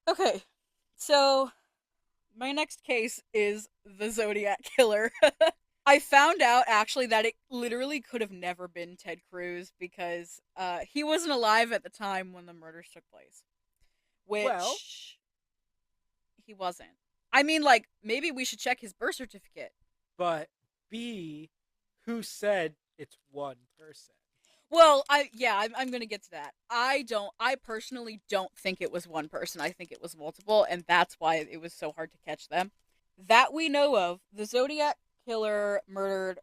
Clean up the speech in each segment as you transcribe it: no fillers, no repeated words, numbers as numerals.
Okay, so my next case is the Zodiac Killer. I found out actually that it literally could have never been Ted Cruz because he wasn't alive at the time when the murders took place, Well, which he wasn't. I mean, like, maybe we should check his birth certificate. but B, who said it's one person? Well, I'm gonna get to that. I personally don't think it was one person. I think it was multiple, and that's why it was so hard to catch them. That we know of, the Zodiac Killer murdered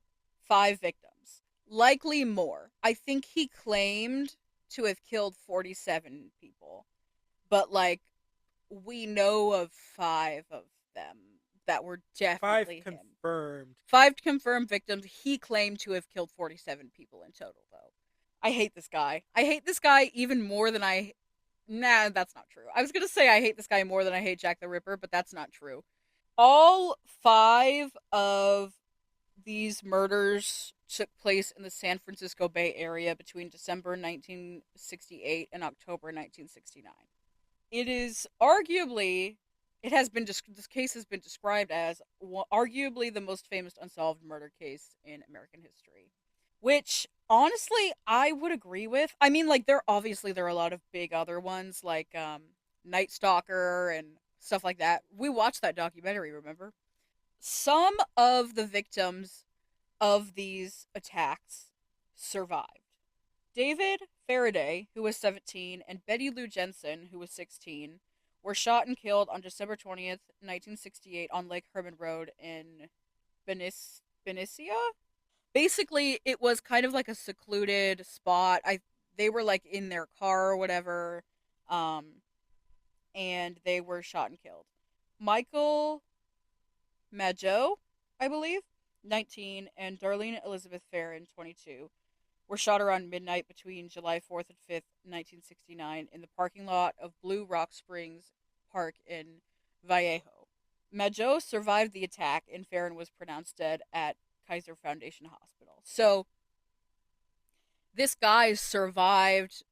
5 victims, likely more. I think he claimed to have killed 47 people, but like we know of 5 of them that were Five definitely him. confirmed. 5 confirmed victims. He claimed to have killed 47 people in total, though. I hate this guy. I hate this guy even more than I. Nah, that's not true. I was gonna say I hate this guy more than I hate Jack the Ripper, but that's not true. All 5 of these murders took place in the San Francisco Bay Area between December 1968 and October 1969. It is arguably, this case has been described as arguably the most famous unsolved murder case in American history, which honestly I would agree with. I mean, like there are a lot of big other ones like Night Stalker and stuff like that. We watched that documentary, remember? Some of the victims of these attacks survived. David Faraday, who was 17, and Betty Lou Jensen, who was 16, were shot and killed on December 20th, 1968 on Lake Herman Road in Benicia. Basically, it was kind of like a secluded spot. They were like in their car or whatever, um, and they were shot and killed. Michael Mageau, I believe, 19, and Darlene Elizabeth Farron, 22, were shot around midnight between July 4th and 5th, 1969, in the parking lot of Blue Rock Springs Park in Vallejo. Mageau survived the attack, and Farron was pronounced dead at Kaiser Foundation Hospital. So this guy survived.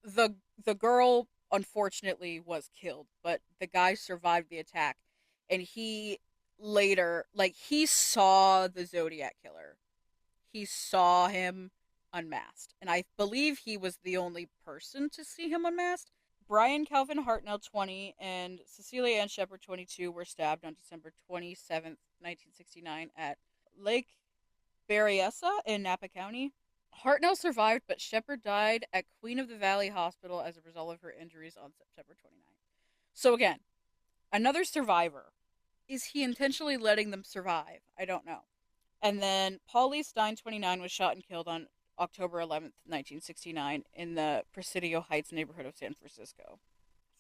The girl unfortunately was killed, but the guy survived the attack, and he later, like, he saw the Zodiac Killer. He saw him unmasked, and I believe he was the only person to see him unmasked. Brian Calvin Hartnell, 20, and Cecilia Ann Shepard, 22, were stabbed on December 27th, 1969, at Lake Berryessa in Napa County. Hartnell survived, but Shepard died at Queen of the Valley Hospital as a result of her injuries on September 29th. So, again, another survivor. Is he intentionally letting them survive? I don't know. And then Paul Stein, 29, was shot and killed on October 11th, 1969, in the Presidio Heights neighborhood of San Francisco.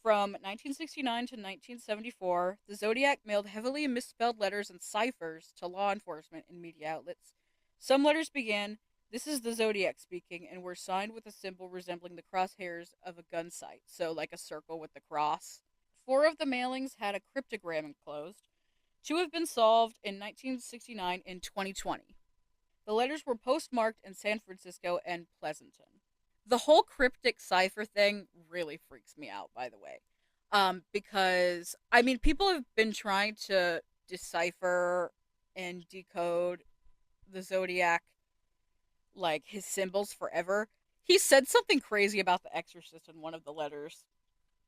From 1969 to 1974, the Zodiac mailed heavily misspelled letters and ciphers to law enforcement and media outlets. Some letters began, "This is the Zodiac speaking," and were signed with a symbol resembling the crosshairs of a gun sight, so like a circle with the cross. 4 of the mailings had a cryptogram enclosed. 2 have been solved in 1969 and 2020. The letters were postmarked in San Francisco and Pleasanton. The whole cryptic cipher thing really freaks me out, by the way. Because, I mean, people have been trying to decipher and decode the Zodiac, like his symbols, forever. He said something crazy about the Exorcist in one of the letters.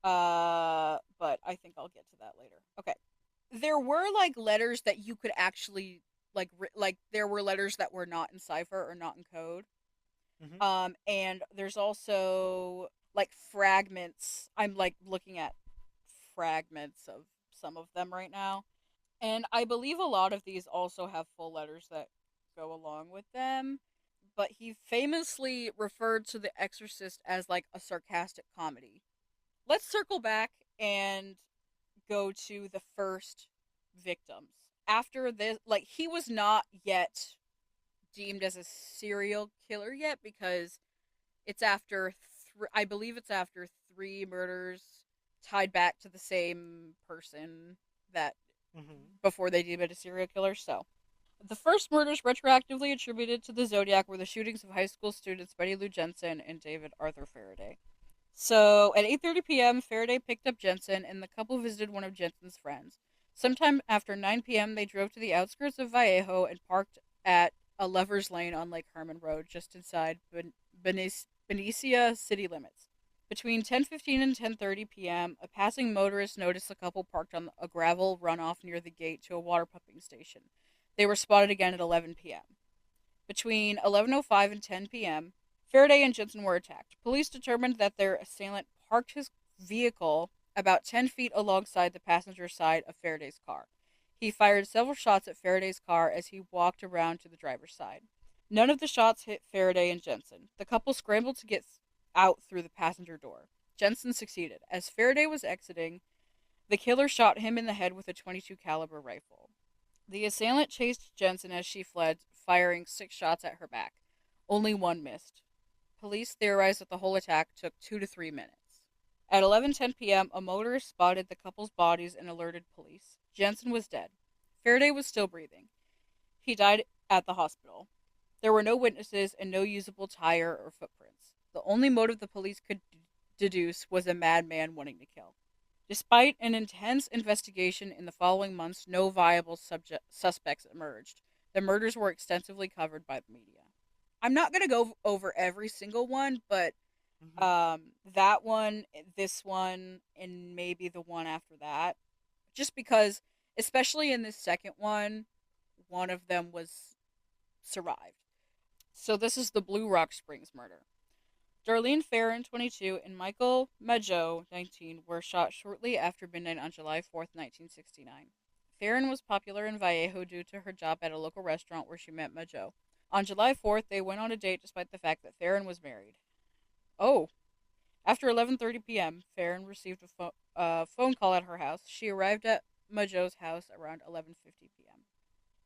But I think I'll get to that later. Okay. There were like letters that you could actually like there were letters that were not in cipher or not in code. Mm-hmm. And there's also like fragments. I'm like looking at fragments of some of them right now. And I believe a lot of these also have full letters that go along with them. But he famously referred to The Exorcist as like a sarcastic comedy. Let's circle back and go to the first victims. After this, like, he was not yet deemed as a serial killer yet because it's after, I believe it's after 3 murders tied back to the same person that Mm-hmm. before they deemed it a serial killer. So, the first murders retroactively attributed to the Zodiac were the shootings of high school students Betty Lou Jensen and David Arthur Faraday. So at 8:30 p.m., Faraday picked up Jensen, and the couple visited one of Jensen's friends. Sometime after 9 p.m., they drove to the outskirts of Vallejo and parked at a lover's lane on Lake Herman Road, just inside Benicia city limits. Between 10:15 and 10:30 p.m., a passing motorist noticed the couple parked on a gravel runoff near the gate to a water pumping station. They were spotted again at 11 p.m. Between 11:05 and 10 p.m., Faraday and Jensen were attacked. Police determined that their assailant parked his vehicle about 10 feet alongside the passenger side of Faraday's car. He fired several shots at Faraday's car as he walked around to the driver's side. None of the shots hit Faraday and Jensen. The couple scrambled to get out through the passenger door. Jensen succeeded. As Faraday was exiting, the killer shot him in the head with a .22 caliber rifle. The assailant chased Jensen as she fled, firing 6 shots at her back. Only one missed. Police theorized that the whole attack took 2 to 3 minutes. At 11:10 p.m., a motorist spotted the couple's bodies and alerted police. Jensen was dead. Faraday was still breathing. He died at the hospital. There were no witnesses and no usable tire or footprints. The only motive the police could deduce was a madman wanting to kill. Despite an intense investigation in the following months, no viable suspects emerged. The murders were extensively covered by the media. I'm not going to go over every single one, but Mm-hmm. that one, this one, and maybe the one after that. Just because, especially in this second one of them was survived. So this is the Blue Rock Springs murder. Darlene Farron, 22, and Michael Mageau, 19, were shot shortly after midnight on July 4th, 1969. Farron was popular in Vallejo due to her job at a local restaurant where she met Mageau. On July 4th, they went on a date despite the fact that Farron was married. Oh. After 11:30 p.m., Farron received a phone call at her house. She arrived at Mageau's house around 11:50 p.m.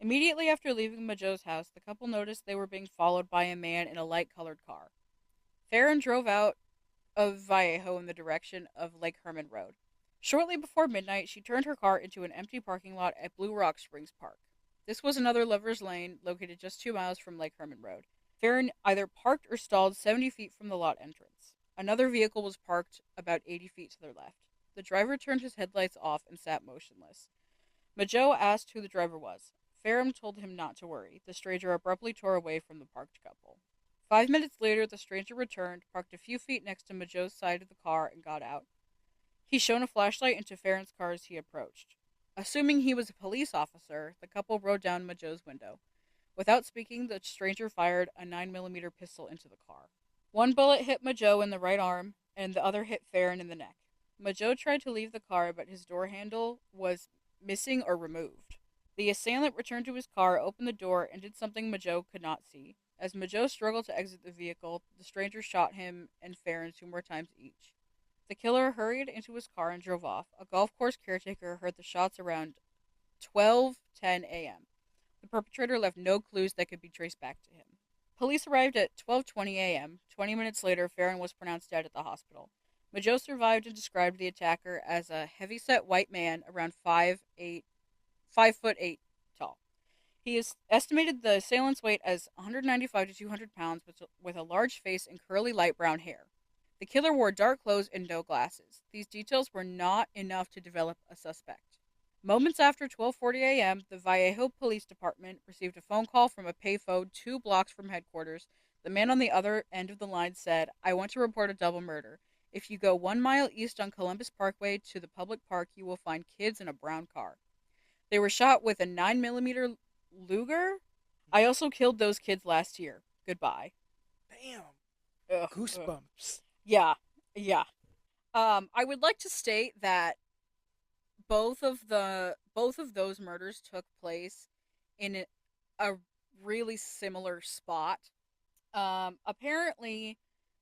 Immediately after leaving Mageau's house, the couple noticed they were being followed by a man in a light-colored car. Farron drove out of Vallejo in the direction of Lake Herman Road. Shortly before midnight, she turned her car into an empty parking lot at Blue Rock Springs Park. This was another lover's lane located just 2 miles from Lake Herman Road. Farron either parked or stalled 70 feet from the lot entrance. Another vehicle was parked about 80 feet to their left. The driver turned his headlights off and sat motionless. Mageau asked who the driver was. Farron told him not to worry. The stranger abruptly tore away from the parked couple. 5 minutes later, the stranger returned, parked a few feet next to Mageau's side of the car, and got out. He shone a flashlight into Farron's car as he approached. Assuming he was a police officer, the couple rode down Mageau's window. Without speaking, the stranger fired a 9mm pistol into the car. One bullet hit Mageau in the right arm, and the other hit Farron in the neck. Mageau tried to leave the car, but his door handle was missing or removed. The assailant returned to his car, opened the door, and did something Mageau could not see. As Mageau struggled to exit the vehicle, the stranger shot him and Farron 2 more times each. The killer hurried into his car and drove off. A golf course caretaker heard the shots around 12:10 a.m. The perpetrator left no clues that could be traced back to him. Police arrived at 12:20 a.m. 20 minutes later, Farron was pronounced dead at the hospital. Mageau survived and described the attacker as a heavyset white man around 5'8" tall. He is estimated the assailant's weight as 195 to 200 pounds with a large face and curly light brown hair. The killer wore dark clothes and no glasses. These details were not enough to develop a suspect. Moments after 12:40 a.m., the Vallejo Police Department received a phone call from a payphone 2 blocks from headquarters. The man on the other end of the line said, "I want to report a double murder. If you go 1 mile east on Columbus Parkway to the public park, you will find kids in a brown car. They were shot with a 9mm Luger. I also killed those kids last year. Goodbye." Bam. Ugh, ugh. Goosebumps. Yeah, yeah. I would like to state that both of those murders took place in a really similar spot. Apparently,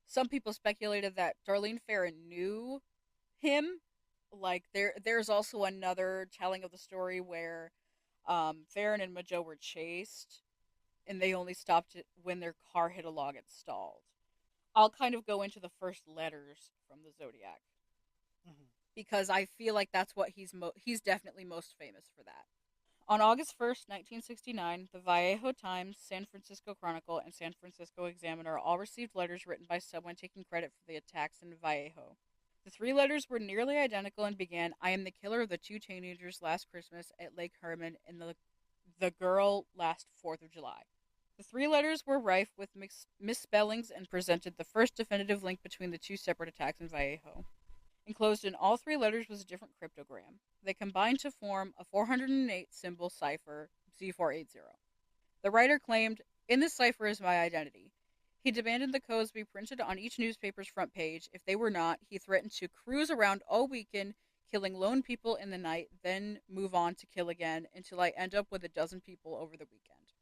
some people speculated that Darlene Farron knew him. Like there's also another telling of the story where Farron and Mageau were chased, and they only stopped it when their car hit a log and stalled. I'll kind of go into the first letters from the Zodiac Mm-hmm. because I feel like that's what he's definitely most famous for that. On August 1st, 1969, the Vallejo Times, San Francisco Chronicle, and San Francisco Examiner all received letters written by someone taking credit for the attacks in Vallejo. The three letters were nearly identical and began, "I am the killer of the two teenagers last Christmas at Lake Herman and the girl last 4th of July." The three letters were rife with misspellings and presented the first definitive link between the two separate attacks in Vallejo. Enclosed in all three letters was a different cryptogram. They combined to form a 408 symbol cipher, Z480. The writer claimed, "In this cipher is my identity." He demanded the codes be printed on each newspaper's front page. If they were not, he threatened to cruise around all weekend, killing lone people in the night, then move on to kill again until I end up with a dozen people over the weekend.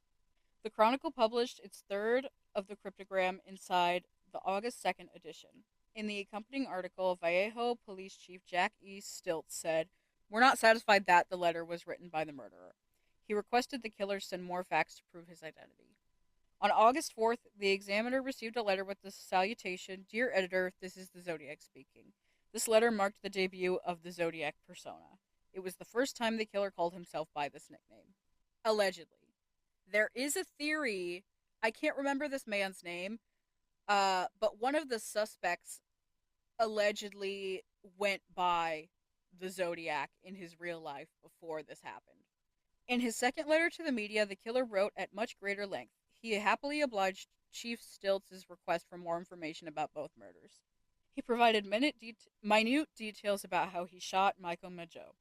The Chronicle published its third of the cryptogram inside the August 2nd edition. In the accompanying article, Vallejo Police Chief Jack E. Stiltz said, "We're not satisfied that the letter was written by the murderer." He requested the killer send more facts to prove his identity. On August 4th, the Examiner received a letter with the salutation, "Dear editor, this is the Zodiac speaking." This letter marked the debut of the Zodiac persona. It was the first time the killer called himself by this nickname. Allegedly. There is a theory, I can't remember this man's name, but one of the suspects allegedly went by the Zodiac in his real life before this happened. In his second letter to the media, the killer wrote at much greater length. He happily obliged Chief Stiltz's request for more information about both murders. He provided minute details about how he shot Michael Mageau.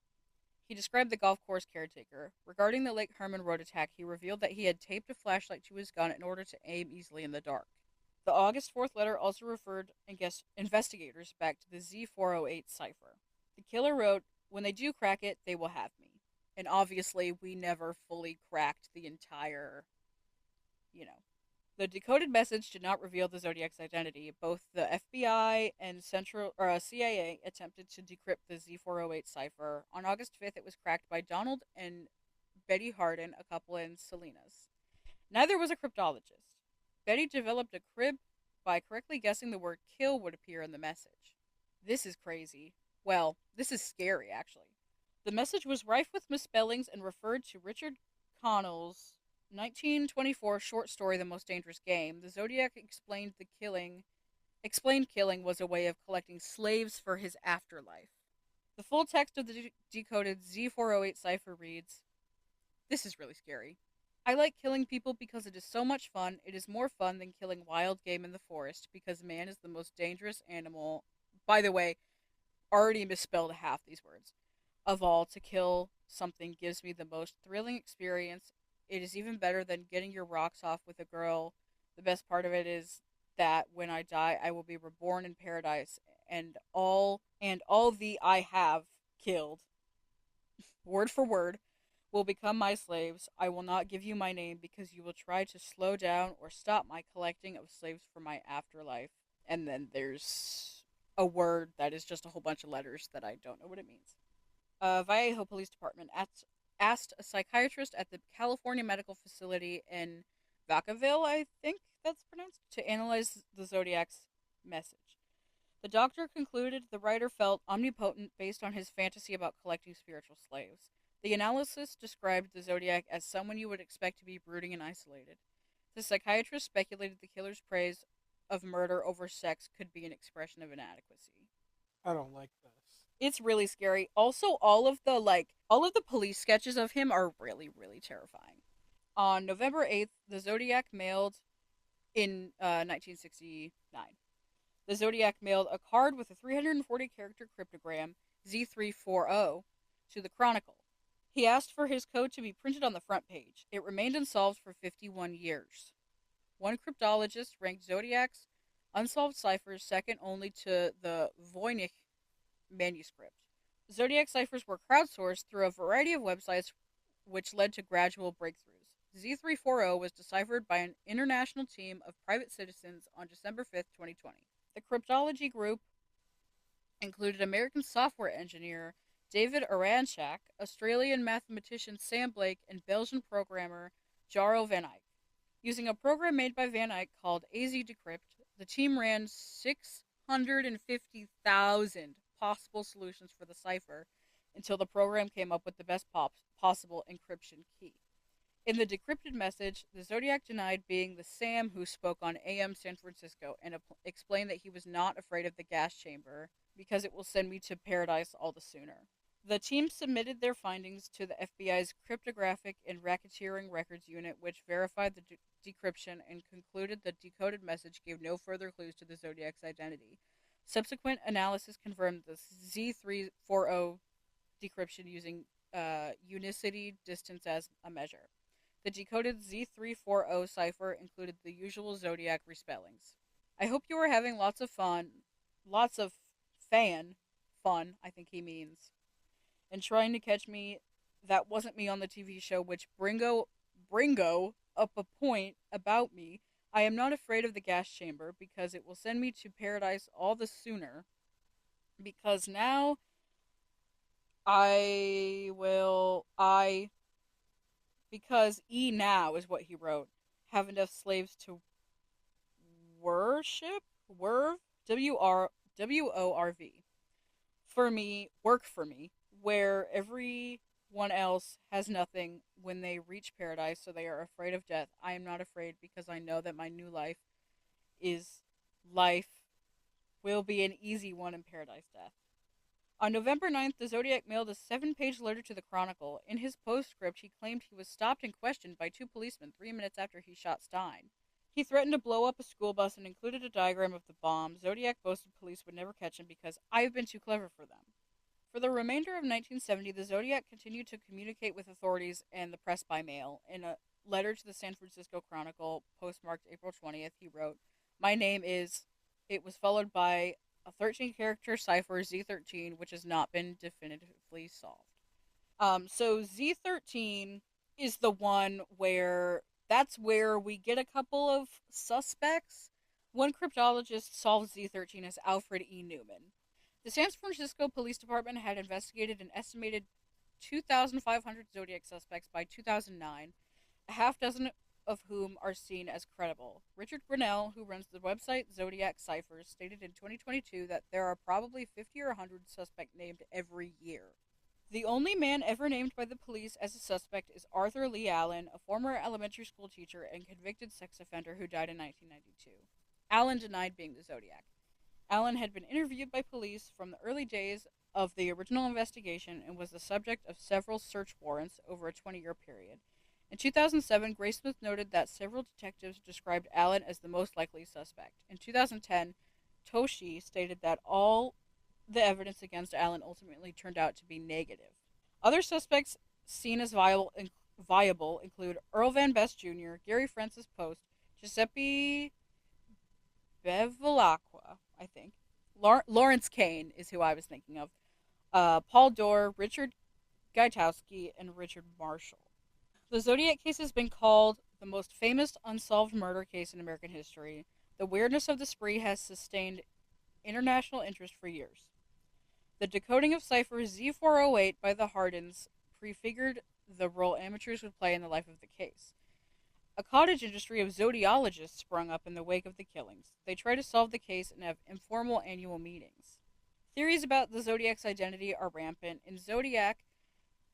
He described the golf course caretaker. Regarding the Lake Herman road attack, he revealed that he had taped a flashlight to his gun in order to aim easily in the dark. The August 4th letter also referred investigators back to the Z408 cipher. The killer wrote, "When they do crack it, they will have me." And obviously, we never fully cracked the entire, The decoded message did not reveal the Zodiac's identity. Both the FBI and CIA attempted to decrypt the Z408 cipher. On August 5th, it was cracked by Donald and Betty Hardin, a couple in Salinas. Neither was a cryptologist. Betty developed a crib by correctly guessing the word "kill" would appear in the message. This is crazy. Well, this is scary, actually. The message was rife with misspellings and referred to Richard Connell's 1924 short story, "The Most Dangerous Game." The Zodiac explained killing was a way of collecting slaves for his afterlife. The full text of the decoded Z408 cipher reads, "This is really scary. I like killing people because it is so much fun. It is more fun than killing wild game in the forest because man is the most dangerous animal." By the way, already misspelled half these words. "Of all, to kill something gives me the most thrilling experience. It is even better than getting your rocks off with a girl. The best part of it is that when I die, I will be reborn in paradise, and all the I have killed, word for word, will become my slaves. I will not give you my name because you will try to slow down or stop my collecting of slaves for my afterlife." And then there's a word that is just a whole bunch of letters that I don't know what it means. Vallejo Police Department asked a psychiatrist at the California Medical Facility in Vacaville, I think that's pronounced, to analyze the Zodiac's message. The doctor concluded the writer felt omnipotent based on his fantasy about collecting spiritual slaves. The analysis described the Zodiac as someone you would expect to be brooding and isolated. The psychiatrist speculated the killer's praise of murder over sex could be an expression of inadequacy. I don't like this. It's really scary. Also, all of the police sketches of him are really, really terrifying. On November 8th, the Zodiac mailed in 1969. The Zodiac mailed a card with a 340 character cryptogram, Z340, to the Chronicle. He asked for his code to be printed on the front page. It remained unsolved for 51 years. One cryptologist ranked Zodiac's unsolved ciphers second only to the Voynich manuscript. Zodiac ciphers were crowdsourced through a variety of websites, which led to gradual breakthroughs. Z340 was deciphered by an international team of private citizens on December 5th, 2020. The cryptology group included American software engineer David Aranchak, Australian mathematician Sam Blake, and Belgian programmer Jaro Van Eyck. Using a program made by Van Eyck called AZ Decrypt, the team ran 650,000 possible solutions for the cipher until the program came up with the best possible encryption key. In the decrypted message, the Zodiac denied being the Sam who spoke on AM San Francisco and explained that he was not afraid of the gas chamber because it will send me to paradise all the sooner. The team submitted their findings to the FBI's Cryptographic and Racketeering Records Unit, which verified the decryption and concluded the decoded message gave no further clues to the Zodiac's identity. Subsequent analysis confirmed the Z340 decryption using unicity distance as a measure. The decoded Z340 cipher included the usual Zodiac respellings. I hope you are having lots of fun, I think he means, and trying to catch me. That wasn't me on the TV show, which Bringo up a point about me. I am not afraid of the gas chamber because it will send me to paradise all the sooner. Because now I because now is what he wrote. Have enough slaves to worship? Werv? WORV. For me, work for me, where everyone else has nothing when they reach paradise, so they are afraid of death. I am not afraid because I know that my new is life will be an easy one in paradise death. On November 9th, the Zodiac mailed a 7-page letter to the Chronicle. In his postscript, he claimed he was stopped and questioned by two policemen 3 minutes after he shot Stein. He threatened to blow up a school bus and included a diagram of the bomb. Zodiac boasted police would never catch him because I've been too clever for them. For the remainder of 1970, the Zodiac continued to communicate with authorities and the press by mail. In a letter to the San Francisco Chronicle, postmarked April 20th, he wrote, "My name is." It was followed by a 13-character cipher Z13, which has not been definitively solved. So Z13 is the one where that's where we get a couple of suspects. One cryptologist solved Z13 as Alfred E. Newman. The San Francisco Police Department had investigated an estimated 2,500 Zodiac suspects by 2009, a half dozen of whom are seen as credible. Richard Grinnell, who runs the website Zodiac Ciphers, stated in 2022 that there are probably 50 or 100 suspects named every year. The only man ever named by the police as a suspect is Arthur Lee Allen, a former elementary school teacher and convicted sex offender who died in 1992. Allen denied being the Zodiac. Allen had been interviewed by police from the early days of the original investigation and was the subject of several search warrants over a 20-year period. In 2007, Graysmith noted that several detectives described Allen as the most likely suspect. In 2010, Toshi stated that all the evidence against Allen ultimately turned out to be negative. Other suspects seen as viable include Earl Van Best Jr., Gary Francis Post, Giuseppe Bevilacqua, I think. Lawrence Kane is who I was thinking of. Paul Dorr, Richard Gaitowski, and Richard Marshall. The Zodiac case has been called the most famous unsolved murder case in American history. The weirdness of the spree has sustained international interest for years. The decoding of cipher Z408 by the Hardins prefigured the role amateurs would play in the life of the case. A cottage industry of zodiologists sprung up in the wake of the killings. They try to solve the case and have informal annual meetings. Theories about the Zodiac's identity are rampant. In Zodiac,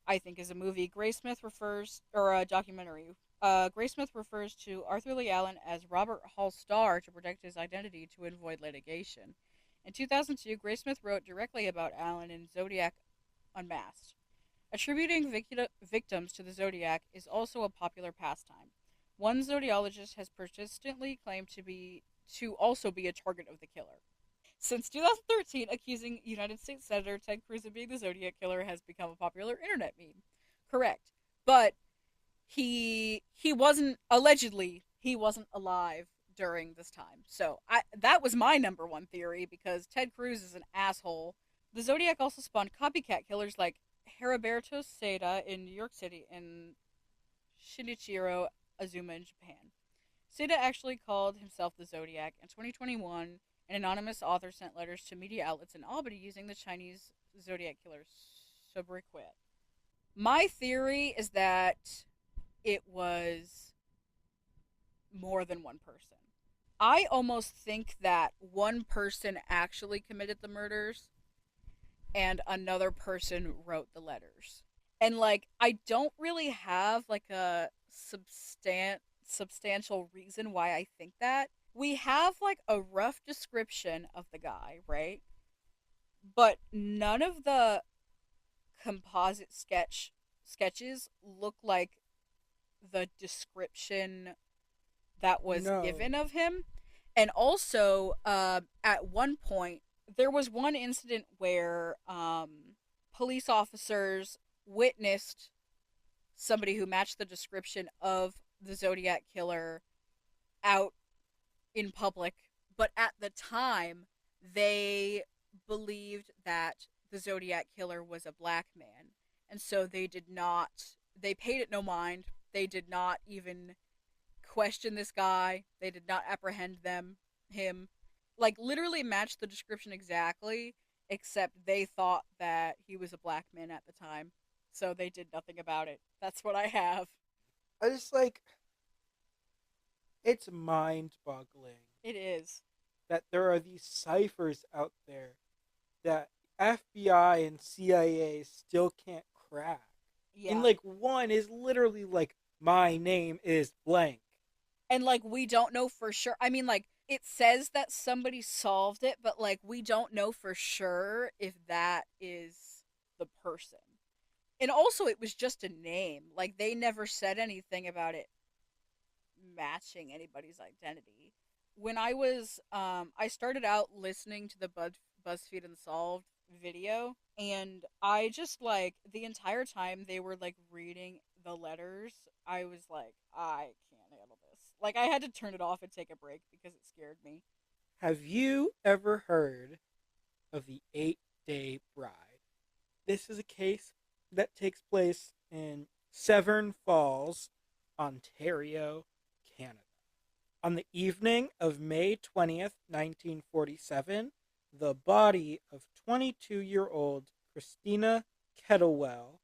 I think is a movie, a documentary. Graysmith refers to Arthur Lee Allen as Robert Hall Starr to protect his identity to avoid litigation. In 2002, Graysmith wrote directly about Allen in Zodiac Unmasked. Attributing victims to the Zodiac is also a popular pastime. One zodiologist has persistently claimed to also be a target of the killer. Since 2013, accusing United States Senator Ted Cruz of being the Zodiac killer has become a popular internet meme. Correct. But he wasn't alive during this time. So that was my number one theory because Ted Cruz is an asshole. The Zodiac also spawned copycat killers like Heriberto Seda in New York City and Shinichiro Azuma in Japan. Seda actually called himself the Zodiac. In 2021, an anonymous author sent letters to media outlets in Albany using the Chinese Zodiac killer sobriquet. My theory is that it was more than one person. I almost think that one person actually committed the murders and another person wrote the letters. And like I don't really have like a substantial reason why I think that. We have like a rough description of the guy, right? But none of the composite sketches look like the description that was No. given of him. And also, at one point, there was one incident where police officers witnessed somebody who matched the description of the Zodiac killer out in public, but at the time, they believed that the Zodiac killer was a black man. And so they paid it no mind. They did not even question this guy. They did not apprehend him. Like literally matched the description exactly, except they thought that he was a black man at the time. So they did nothing about it. That's what I have. I just like, it's mind boggling It is. that there are these ciphers out there that FBI and CIA still can't crack. And Yeah. like, one is literally like, my name is blank. And like we don't know for sure. I mean like it says that somebody solved it, but like we don't know for sure if that is the person. And also it was just a name. Like they never said anything about it matching anybody's identity. When I started out listening to the BuzzFeed Unsolved video, and I just like the entire time they were like reading the letters, I was like, I can't handle this. Like I had to turn it off and take a break because it scared me. Have you ever heard of the 8-Day Bride? This is a case that takes place in Severn Falls, Ontario, Canada. On the evening of May 20th, 1947, the body of 22-year-old Christina Kettlewell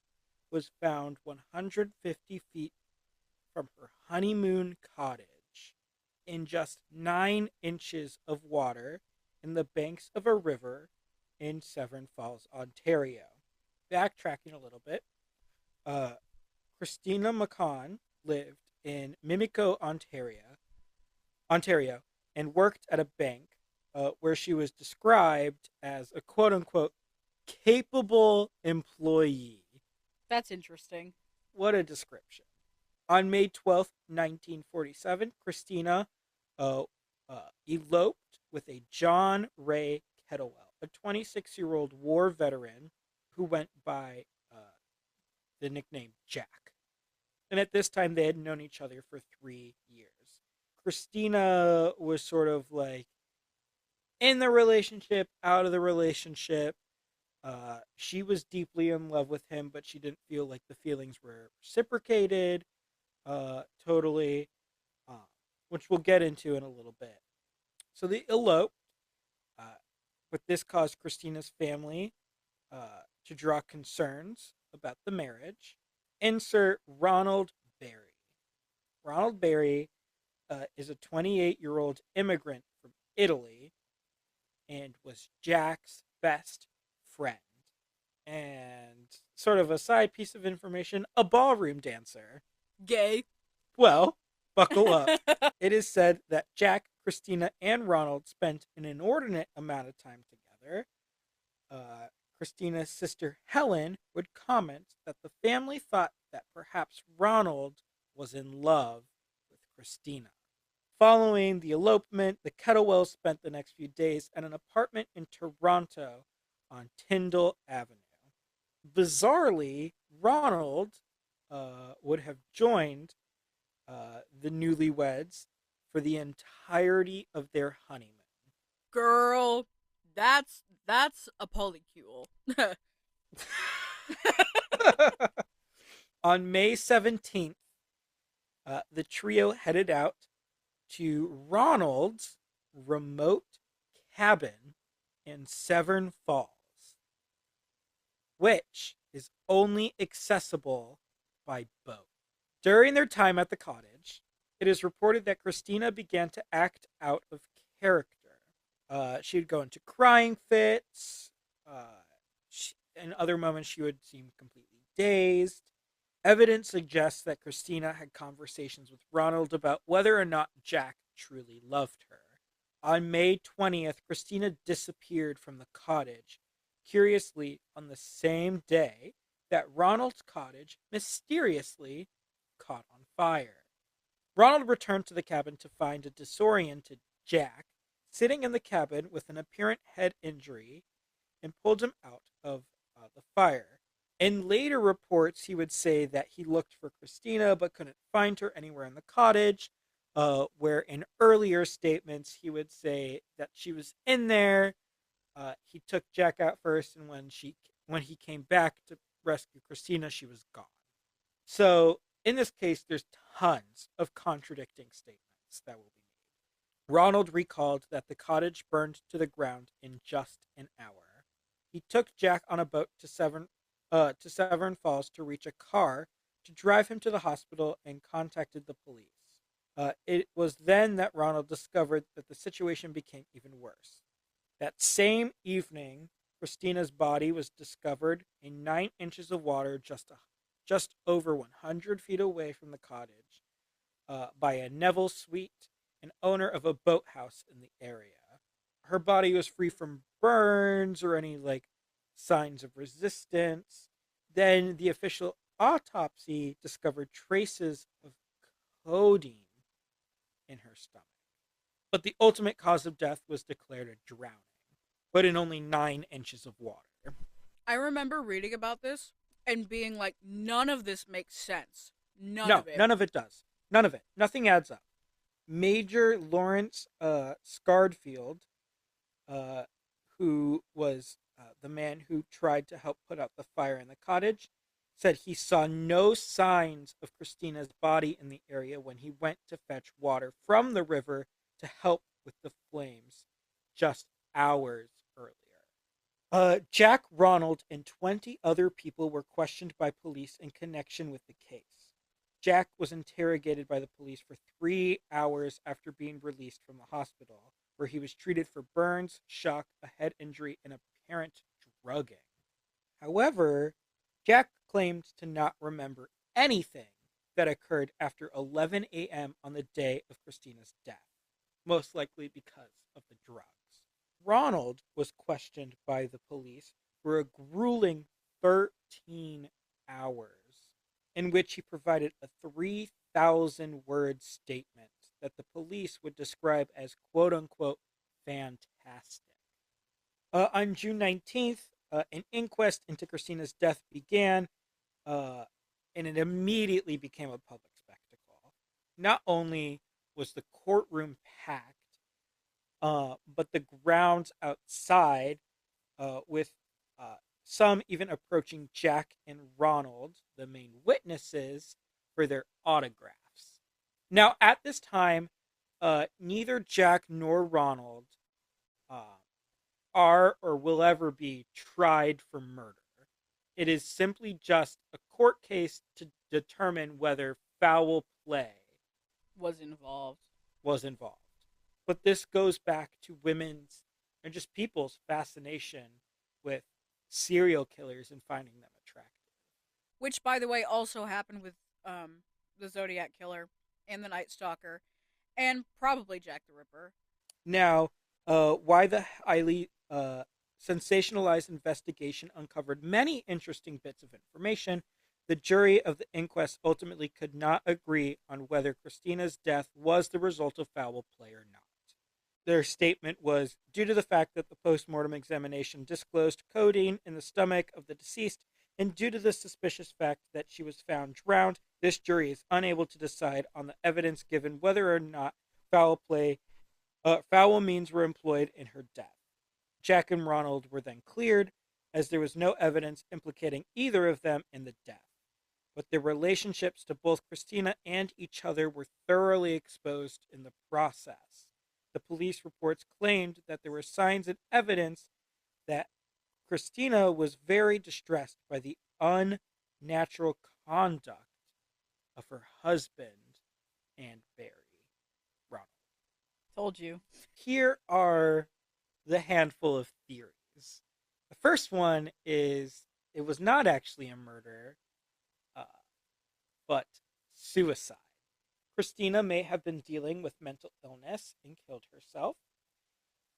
was found 150 feet from her honeymoon cottage in just 9 inches of water in the banks of a river in Severn Falls, Ontario. Backtracking a little bit, uh, Christina McCann lived in Mimico, Ontario, and worked at a bank where she was described as a quote unquote capable employee. That's interesting. What a description. On May 12th, 1947, Christina uh, eloped with a John Ray Kettlewell, a 26-year-old war veteran who went by the nickname Jack. And at this time, they had known each other for 3 years. Christina was sort of like in the relationship, out of the relationship. She was deeply in love with him, but she didn't feel like the feelings were reciprocated totally, uh, which we'll get into in a little bit. So they eloped, uh, but this caused Christina's family to draw concerns about the marriage. Insert Ronald Berry. Ronald Berry is a 28-year-old immigrant from Italy and was Jack's best friend. And sort of a side piece of information, a ballroom dancer. Gay. Well, buckle up. It is said that Jack, Christina, and Ronald spent an inordinate amount of time together. Christina's sister Helen would comment that the family thought that perhaps Ronald was in love with Christina. Following the elopement, the Kettlewells spent the next few days at an apartment in Toronto on Tyndall Avenue. Bizarrely, Ronald would have joined the newlyweds for the entirety of their honeymoon. Girl, that's a polycule. On May 17th, the trio headed out to Ronald's remote cabin in Severn Falls, which is only accessible by boat. During their time at the cottage, it is reported that Christina began to act out of character. She'd go into crying fits. In other moments, she would seem completely dazed. Evidence suggests that Christina had conversations with Ronald about whether or not Jack truly loved her. On May 20th, Christina disappeared from the cottage, curiously, on the same day that Ronald's cottage mysteriously caught on fire. Ronald returned to the cabin to find a disoriented Jack sitting in the cabin with an apparent head injury and pulled him out of the fire. In later reports, he would say that he looked for Christina but couldn't find her anywhere in the cottage. Where in earlier statements he would say that she was in there. He took Jack out first, and when he came back to rescue Christina, she was gone. So in this case, there's tons of contradicting statements that will be made. Ronald recalled that the cottage burned to the ground in just an hour. He took Jack on a boat to Severn Falls to reach a car to drive him to the hospital and contacted the police. It was then that Ronald discovered that the situation became even worse. That same evening, Christina's body was discovered in 9 inches of water just over 100 feet away from the cottage by a Neville Sweet, an owner of a boathouse in the area. Her body was free from burns or any signs of resistance. Then the official autopsy discovered traces of codeine in her stomach. But the ultimate cause of death was declared a drowning, but in only 9 inches of water. I remember reading about this and being like, none of this makes sense. None No, of it. none of it does. None of it. Nothing adds up. Major Lawrence Scardfield, who was the man who tried to help put out the fire in the cottage, said he saw no signs of Christina's body in the area when he went to fetch water from the river to help with the flames just hours earlier. Jack, Ronald, and 20 other people were questioned by police in connection with the case. Jack was interrogated by the police for 3 hours after being released from the hospital, where he was treated for burns, shock, a head injury, and apparent drugging. However, Jack claimed to not remember anything that occurred after 11 a.m. on the day of Christina's death, most likely because of the drugs. Ronald was questioned by the police for a grueling 13 hours, in which he provided a 3,000-word statement that the police would describe as quote-unquote fantastic. On June 19th, an inquest into Christina's death began, and it immediately became a public spectacle. Not only was the courtroom packed, but the grounds outside, with some even approaching Jack and Ronald, the main witnesses, for their autographs. Now, at this time, neither Jack nor Ronald are or will ever be tried for murder. It is simply just a court case to determine whether foul play Was involved. was involved. But this goes back to women's and just people's fascination with serial killers and finding them attractive. Which, by the way, also happened with the Zodiac Killer and the Night Stalker, and probably Jack the Ripper. Now, why the highly sensationalized investigation uncovered many interesting bits of information, the jury of the inquest ultimately could not agree on whether Christina's death was the result of foul play or not. Their statement was, due to the fact that the post-mortem examination disclosed codeine in the stomach of the deceased, and due to the suspicious fact that she was found drowned, this jury is unable to decide on the evidence given whether or not foul means were employed in her death. Jack and Ronald were then cleared, as there was no evidence implicating either of them in the death. But their relationships to both Christina and each other were thoroughly exposed in the process. The police reports claimed that there were signs and evidence that Christina was very distressed by the unnatural conduct of her husband and Barry, Ronald. Told you. Here are the handful of theories. The first one is it was not actually a murder, uh, but suicide. Christina may have been dealing with mental illness and killed herself.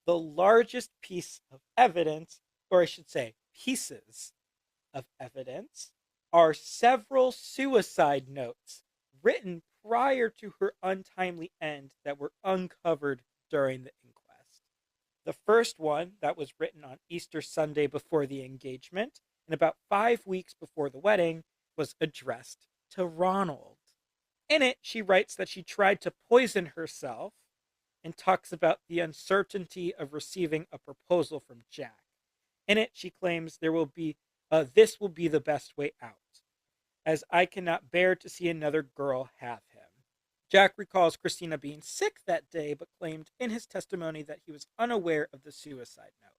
The largest piece of evidence, or I should say, pieces of evidence, are several suicide notes written prior to her untimely end that were uncovered during the inquest. The first one, that was written on Easter Sunday before the engagement and about 5 weeks before the wedding, was addressed to Ronald. In it, she writes that she tried to poison herself and talks about the uncertainty of receiving a proposal from Jack. In it, she claims this will be the best way out, as I cannot bear to see another girl have him. Jack recalls Christina being sick that day, but claimed in his testimony that he was unaware of the suicide note.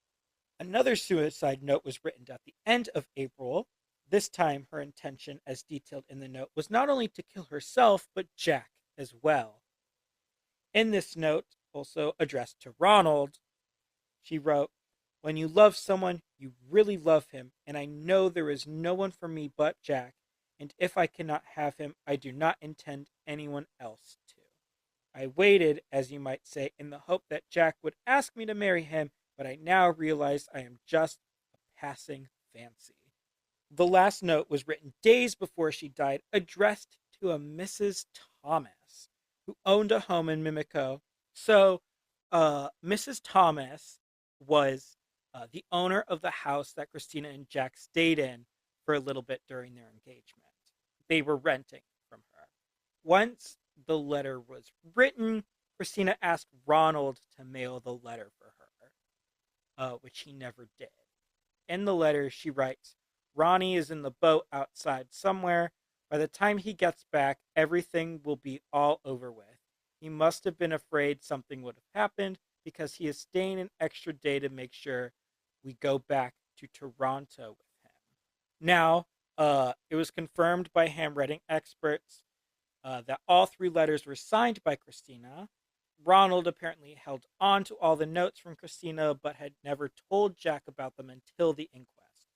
Another suicide note was written at the end of April. This time, her intention, as detailed in the note, was not only to kill herself, but Jack as well. In this note, also addressed to Ronald, she wrote, "When you love someone, you really love him, and I know there is no one for me but Jack, and if I cannot have him, I do not intend anyone else to. I waited, as you might say, in the hope that Jack would ask me to marry him, but I now realize I am just a passing fancy." The last note was written days before she died, addressed to a Mrs. Thomas, who owned a home in Mimico. So, Mrs. Thomas was the owner of the house that Christina and Jack stayed in for a little bit during their engagement. They were renting from her. Once the letter was written, Christina asked Ronald to mail the letter for her, which he never did. In the letter, she writes, "Ronnie is in the boat outside somewhere. By the time he gets back, everything will be all over with. He must have been afraid something would have happened because he is staying an extra day to make sure we go back to Toronto with him." Now, it was confirmed by handwriting experts that all three letters were signed by Christina. Ronald apparently held on to all the notes from Christina, but had never told Jack about them until the inquest.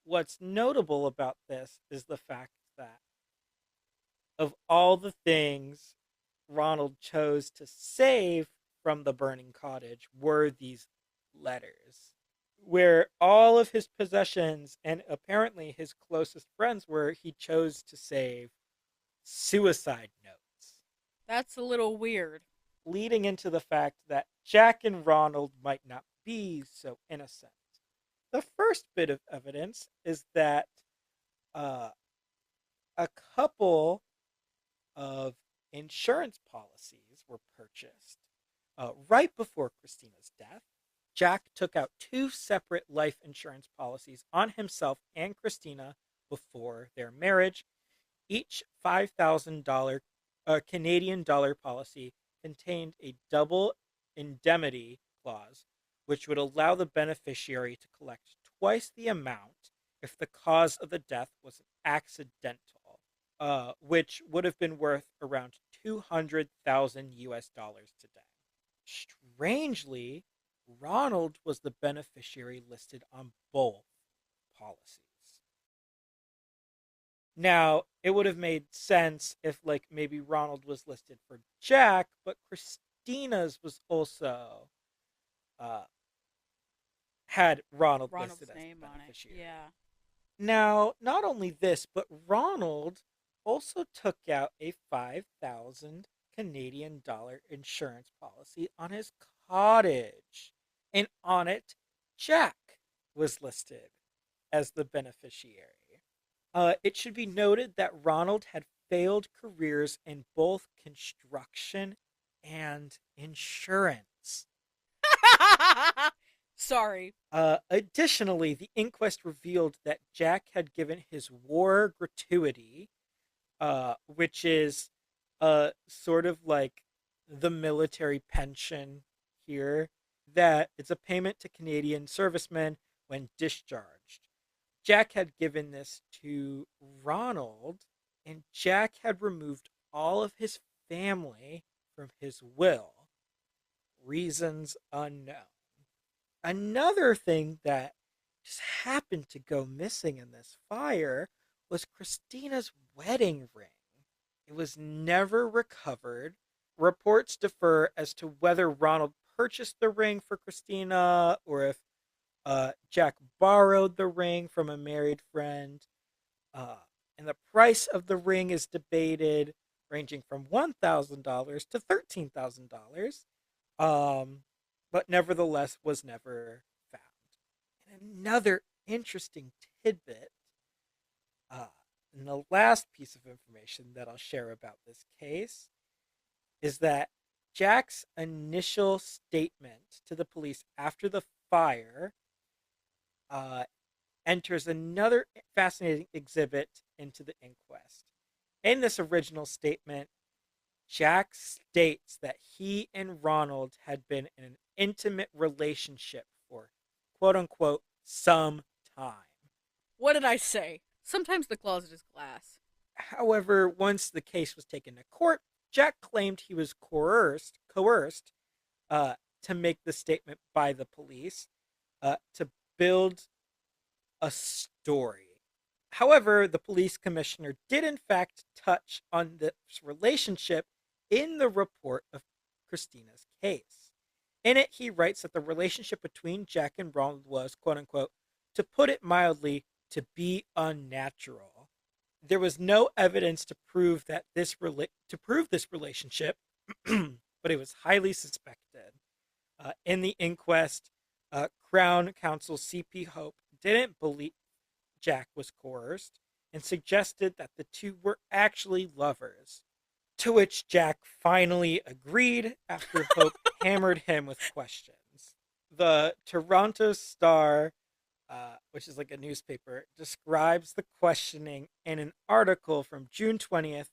What's notable about this is the fact that of all the things Ronald chose to save from the burning cottage were these letters, where all of his possessions and apparently his closest friends were, he chose to save suicide notes, That's a little weird. leading into the fact that Jack and Ronald might not be so innocent. The first bit of evidence is that uh, a couple of insurance policies were purchased right before Christina's death. Jack took out two separate life insurance policies on himself and Christina before their marriage. Each $5,000 Canadian dollar policy contained a double indemnity clause, which would allow the beneficiary to collect twice the amount if the cause of the death was accidental, which would have been worth around 200,000 US dollars today. Strangely, Ronald was the beneficiary listed on both policies. Now, it would have made sense if, like, maybe Ronald was listed for Jack, but Christina's was also had Ronald listed Ronald's as name the on it. beneficiary. Yeah. Now, not only this, but Ronald also took out a 5,000 Canadian dollar insurance policy on his cottage. And on it, Jack was listed as the beneficiary. It should be noted that Ronald had failed careers in both construction and insurance. Sorry. Additionally, the inquest revealed that Jack had given his war gratuity, which is sort of like the military pension here, that it's a payment to Canadian servicemen when discharged. Jack had given this to Ronald, and Jack had removed all of his family from his will. Reasons unknown. Another thing that just happened to go missing in this fire was Christina's wedding ring. It was never recovered. Reports differ as to whether Ronald purchased the ring for Christina or if Jack borrowed the ring from a married friend. Uh, and the price of the ring is debated, ranging from $1,000 to $13,000, but nevertheless was never found. And another interesting tidbit, uh, and the last piece of information that I'll share about this case is that Jack's initial statement to the police after the fire uh, enters another fascinating exhibit into the inquest. In this original statement, Jack states that he and Ronald had been in an intimate relationship for quote unquote some time. What did I say? Sometimes the closet is glass. However, once the case was taken to court, Jack claimed he was coerced to make the statement by the police to build a story. However, the police commissioner did in fact touch on this relationship in the report of Christina's case. In it, he writes that the relationship between Jack and Ronald was, quote unquote, to put it mildly, to be unnatural. There was no evidence to prove that this relationship, but it was highly suspected. In the inquest, Crown Counsel C.P. Hope didn't believe Jack was coerced and suggested that the two were actually lovers, to which Jack finally agreed after Hope hammered him with questions. The Toronto Star, which is like a newspaper, describes the questioning in an article from June 20th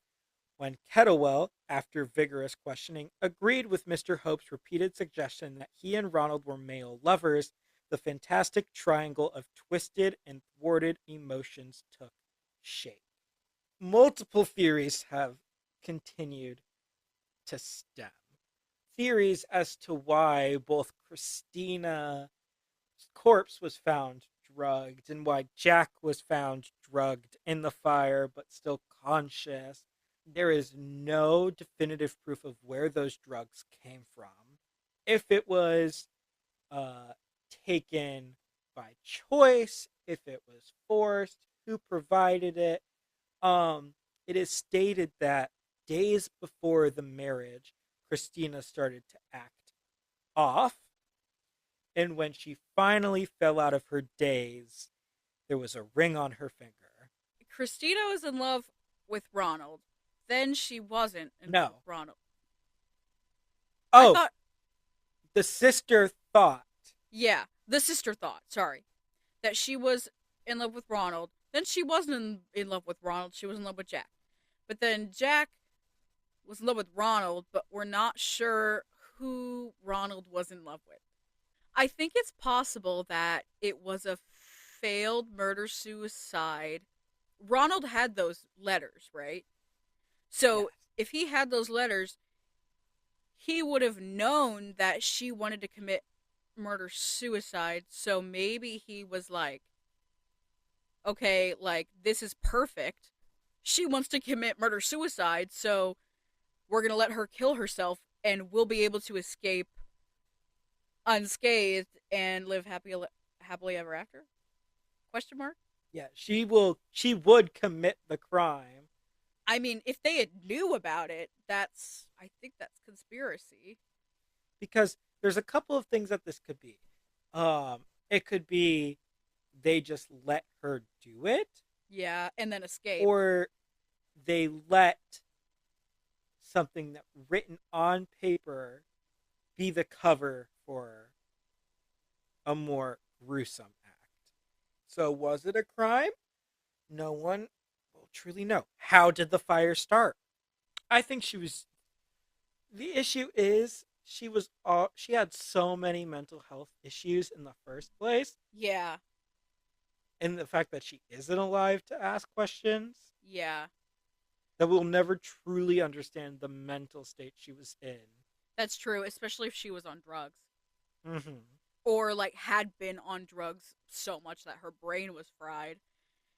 when Kettlewell, after vigorous questioning, agreed with Mr. Hope's repeated suggestion that he and Ronald were male lovers. The fantastic triangle of twisted and thwarted emotions took shape. Multiple theories have continued to stem. Theories as to why both Christina's corpse was found drugged and why Jack was found drugged in the fire but still conscious. There is no definitive proof of where those drugs came from. If it was taken by choice, if it was forced, who provided it. It is stated that days before the marriage, Christina started to act off, and when she finally fell out of her daze, there was a ring on her finger. Christina was in love with Ronald. Then she wasn't in love No. with Ronald. I Oh, thought, the sister thought. yeah, the sister thought, sorry, that she was in love with Ronald. Then she wasn't in love with Ronald. She was in love with Jack. But then Jack was in love with Ronald, but we're not sure who Ronald was in love with. I think it's possible that it was a failed murder suicide. Ronald had those letters, right? So Yes. if he had those letters, he would have known that she wanted to commit murder suicide. So maybe he was like, okay, like, this is perfect. She wants to commit murder suicide, so we're going to let her kill herself and we'll be able to escape unscathed and live happily ever after? Question mark? Yeah, she would commit the crime. I mean, if they had knew about it, I think that's conspiracy. Because there's a couple of things that this could be. It could be they just let her do it, Yeah, and then escape. or they let something that written on paper be the cover for a more gruesome act. So was it a crime? No one will truly know. How did the fire start? I think she was. The issue is she had so many mental health issues in the first place, Yeah, and the fact that she isn't alive to ask questions, yeah. that we'll never truly understand the mental state she was in. That's true, especially if she was on drugs. Mm-hmm. or like had been on drugs so much that her brain was fried.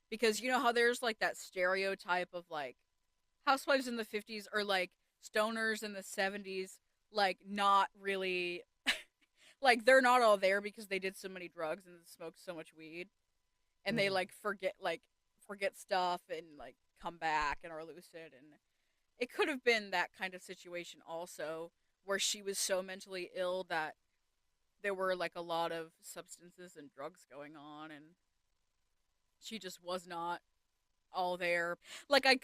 Because you know how there's like that stereotype of like housewives in the 50s or like stoners in the 70s, like not really like they're not all there because they did so many drugs and smoked so much weed, and they Mm. like forget stuff and like come back and are lucid. And it could have been that kind of situation also, where she was so mentally ill that there were like a lot of substances and drugs going on, and she just was not all there. Like Yeah. I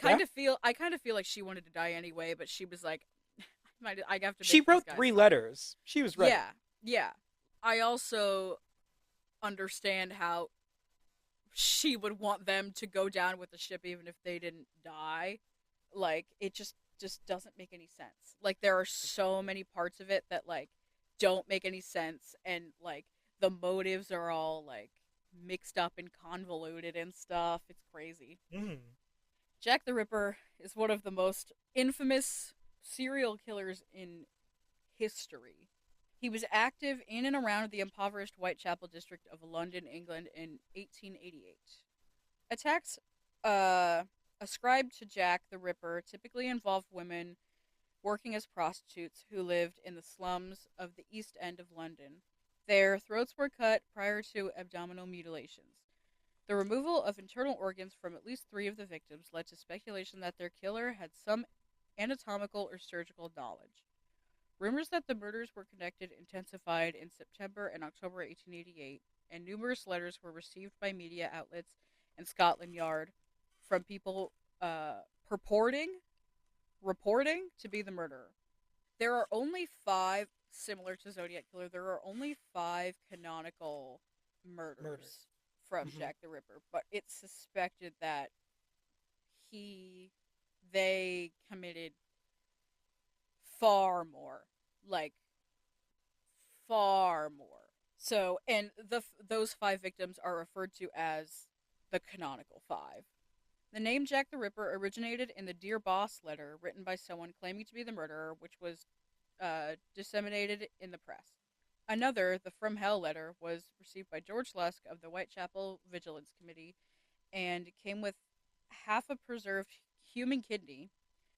kind of feel like she wanted to die anyway, but she was like, I have to She make these wrote guys three stop. letters. She was ready. Yeah, yeah. I also understand how she would want them to go down with the ship even if they didn't die. Like it just doesn't make any sense. Like there are so many parts of it that like don't make any sense, and like the motives are all like mixed up and convoluted and stuff. It's crazy. Mm. Jack the Ripper is one of the most infamous serial killers in history. He was active in and around the impoverished Whitechapel district of London, England in 1888. Attacks ascribed to Jack the Ripper typically involved women working as prostitutes who lived in the slums of the East End of London. Their throats were cut prior to abdominal mutilations. The removal of internal organs from at least three of the victims led to speculation that their killer had some anatomical or surgical knowledge. Rumors that the murders were connected intensified in September and October 1888, and numerous letters were received by media outlets and Scotland Yard from people purporting, reporting to be the murderer. There are only five, similar to Zodiac Killer, there are only five canonical Murder. murders from Hmm. Jack the Ripper, but it's suspected that he, they committed far more. Like, far more. So, and those five victims are referred to as the canonical five. The name Jack the Ripper originated in the Dear Boss letter written by someone claiming to be the murderer, which was disseminated in the press. Another, the From Hell letter, was received by George Lusk of the Whitechapel Vigilance Committee and came with half a preserved human kidney,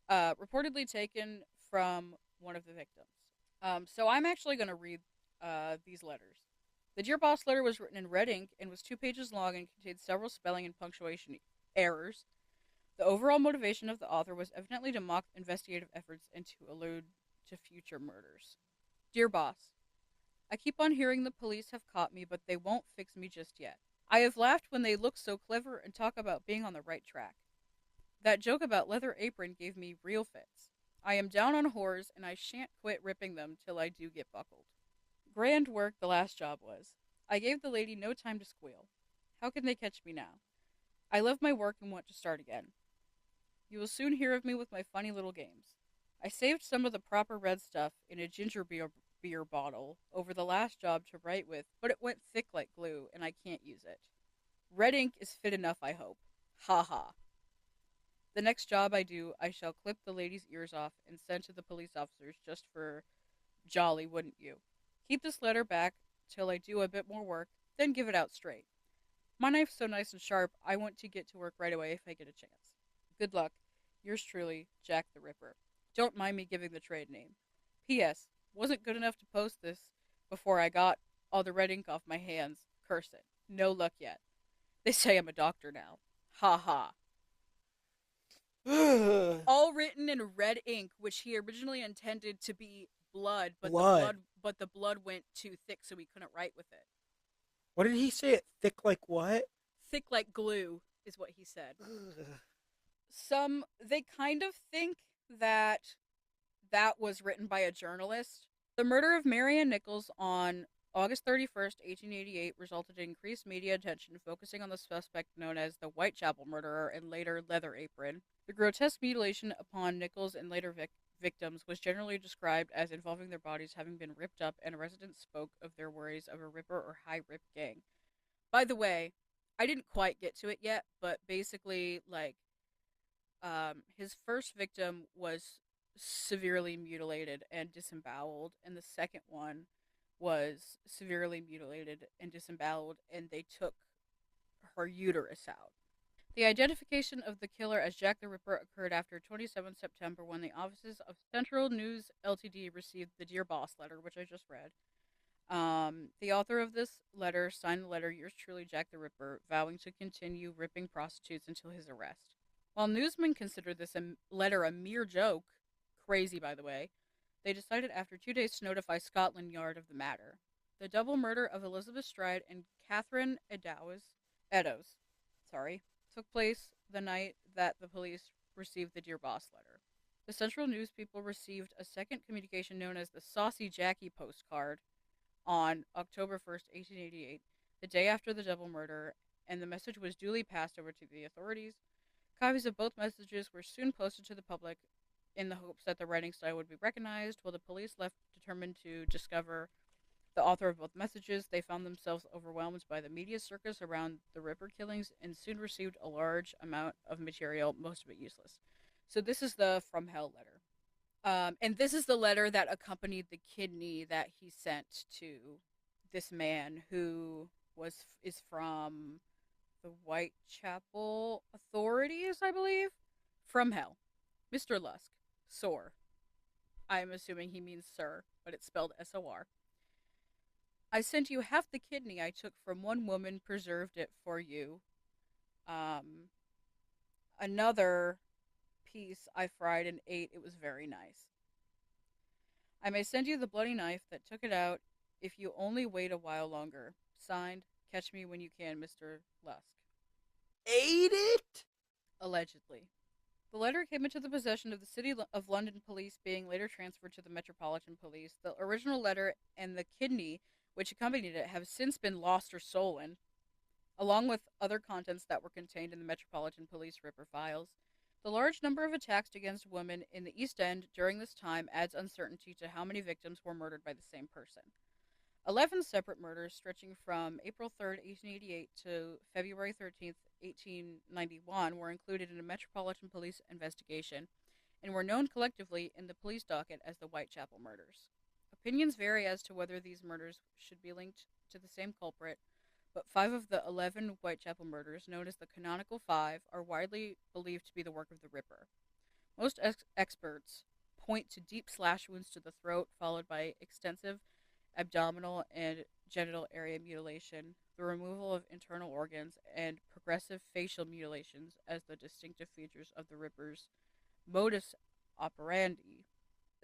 reportedly taken from one of the victims. So I'm actually going to read these letters. The Dear Boss letter was written in red ink and was 2 pages long and contained several spelling and punctuation errors. The overall motivation of the author was evidently to mock investigative efforts and to allude to future murders. Dear Boss, I keep on hearing the police have caught me, but they won't fix me just yet. I have laughed when they look so clever and talk about being on the right track. That joke about leather apron gave me real fits. I am down on whores, and I shan't quit ripping them till I do get buckled. Grand work the last job was. I gave the lady no time to squeal. How can they catch me now? I love my work and want to start again. You will soon hear of me with my funny little games. I saved some of the proper red stuff in a beer bottle over the last job to write with, but it went thick like glue, and I can't use it. Red ink is fit enough, I hope. Ha ha. The next job I do, I shall clip the lady's ears off and send to the police officers just for jolly, wouldn't you? Keep this letter back till I do a bit more work, then give it out straight. My knife's so nice and sharp, I want to get to work right away if I get a chance. Good luck. Yours truly, Jack the Ripper. Don't mind me giving the trade name. P.S. Wasn't good enough to post this before I got all the red ink off my hands. Curse it. No luck yet. They say I'm a doctor now. Ha ha. All written in red ink, which he originally intended to be blood, but Blood. the blood went too thick, so he couldn't write with it. What did he say? It thick like what? Thick like glue is what he said. Some they kind of think that that was written by a journalist. The murder of Marianne Nichols on August 31st, 1888 resulted in increased media attention focusing on the suspect known as the Whitechapel murderer and later Leather Apron. The grotesque mutilation upon Nichols and later victims was generally described as involving their bodies having been ripped up, and residents spoke of their worries of a Ripper or High Rip gang. By the way, I didn't quite get to it yet, but basically, like, his first victim was severely mutilated and disemboweled, and the second one was severely mutilated and disemboweled, and they took her uterus out. The identification of the killer as Jack the Ripper occurred after 27 September when the offices of Central News Ltd. Received the Dear Boss letter, which I just read. The author of this letter signed the letter, yours truly, Jack the Ripper, vowing to continue ripping prostitutes until his arrest. While newsmen considered this letter a mere joke, crazy by the way, they decided after 2 days to notify Scotland Yard of the matter. The double murder of Elizabeth Stride and Catherine Eddowes, took place the night that the police received the Dear Boss letter. The Central News people received a second communication known as the Saucy Jackie postcard on October 1st, 1888, the day after the double murder, and the message was duly passed over to the authorities. Copies of both messages were soon posted to the public in the hopes that the writing style would be recognized. While the police left determined to discover the author of both messages, they found themselves overwhelmed by the media circus around the Ripper killings and soon received a large amount of material, most of it useless. So this is the From Hell letter. And this is the letter that accompanied the kidney that he sent to this man who is from the Whitechapel authorities, I believe. From Hell. Mr. Lusk. Sor. I'm assuming he means sir, but it's spelled SOR. I sent you half the kidney I took from one woman, preserved it for you. Another piece I fried and ate. It was very nice. I may send you the bloody knife that took it out if you only wait a while longer. Signed, Catch Me When You Can, Mr. Lusk. Ate it? Allegedly. The letter came into the possession of the City of London Police, being later transferred to the Metropolitan Police. The original letter and the kidney, which accompanied it, have since been lost or stolen, along with other contents that were contained in the Metropolitan Police Ripper files. The large number of attacks against women in the East End during this time adds uncertainty to how many victims were murdered by the same person. 11 separate murders, stretching from April 3rd, 1888 to February 13th, 1891, were included in a Metropolitan Police investigation and were known collectively in the police docket as the Whitechapel murders. Opinions vary as to whether these murders should be linked to the same culprit, but 5 of the 11 Whitechapel murders, known as the Canonical Five, are widely believed to be the work of the Ripper. Most experts point to deep slash wounds to the throat, followed by extensive abdominal and genital area mutilation, the removal of internal organs, and progressive facial mutilations as the distinctive features of the Ripper's modus operandi.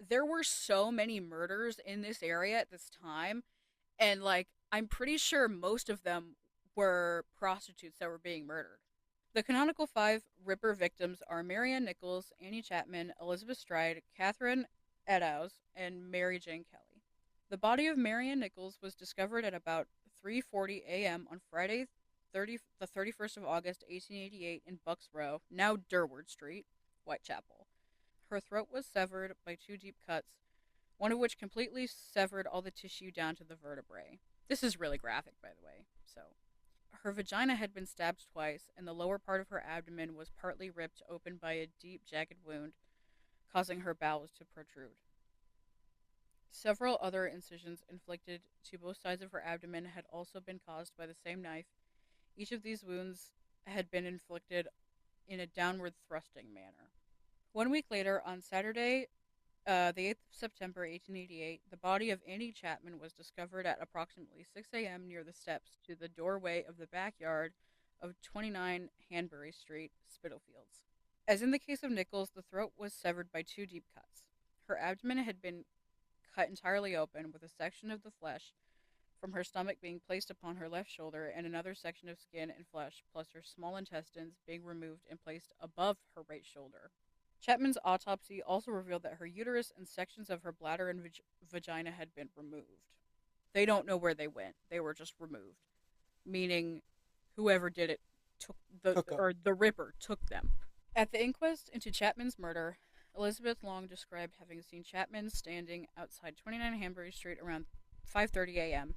There were so many murders in this area at this time, and I'm pretty sure most of them were prostitutes that were being murdered. The canonical 5 Ripper victims are Marianne Nichols, Annie Chapman, Elizabeth Stride, Catherine Eddowes, and Mary Jane Kelly. The body of Marianne Nichols was discovered at about 3:40 a.m. on Friday, the 31st of August, 1888, in Bucks Row, now Durward Street, Whitechapel. Her throat was severed by 2 deep cuts, one of which completely severed all the tissue down to the vertebrae. This is really graphic, by the way. So, her vagina had been stabbed twice, and the lower part of her abdomen was partly ripped open by a deep, jagged wound, causing her bowels to protrude. Several other incisions inflicted to both sides of her abdomen had also been caused by the same knife. Each of these wounds had been inflicted in a downward thrusting manner. 1 week later, on Saturday, the 8th of September, 1888, the body of Annie Chapman was discovered at approximately 6 a.m. near the steps to the doorway of the backyard of 29 Hanbury Street, Spitalfields. As in the case of Nichols, the throat was severed by 2 deep cuts. Her abdomen had been cut entirely open, with a section of the flesh from her stomach being placed upon her left shoulder and another section of skin and flesh, plus her small intestines, being removed and placed above her right shoulder. Chapman's autopsy also revealed that her uterus and sections of her bladder and vagina had been removed. They don't know where they went. They were just removed, meaning whoever did it took the Ripper took them. At the inquest into Chapman's murder, Elizabeth Long described having seen Chapman standing outside 29 Hanbury Street around 5:30 a.m.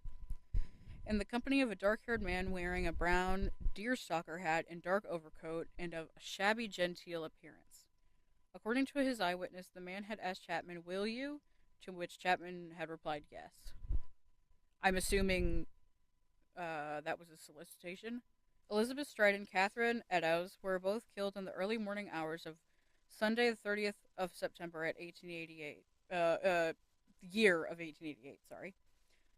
in the company of a dark-haired man wearing a brown deerstalker hat and dark overcoat and of a shabby genteel appearance. According to his eyewitness, the man had asked Chapman, "Will you?" to which Chapman had replied, "Yes." I'm assuming that was a solicitation. Elizabeth Stride and Catherine Eddowes were both killed in the early morning hours of Sunday, the 30th of September at 1888. Year of 1888, sorry.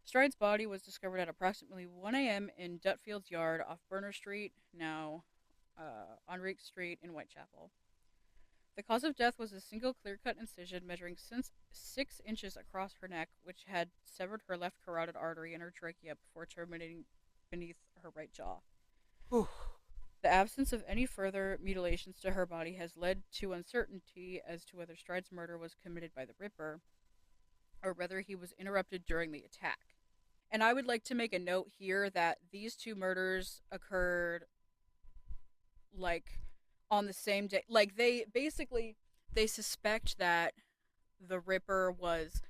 Stride's body was discovered at approximately 1 a.m. in Dutfield's yard off Burner Street, now Enrique Street in Whitechapel. The cause of death was a single clear cut incision measuring 6 inches across her neck, which had severed her left carotid artery and her trachea before terminating beneath her right jaw. Whew. The absence of any further mutilations to her body has led to uncertainty as to whether Stride's murder was committed by the Ripper or whether he was interrupted during the attack. And I would like to make a note here that these two murders occurred like on the same day. Like they suspect that the Ripper was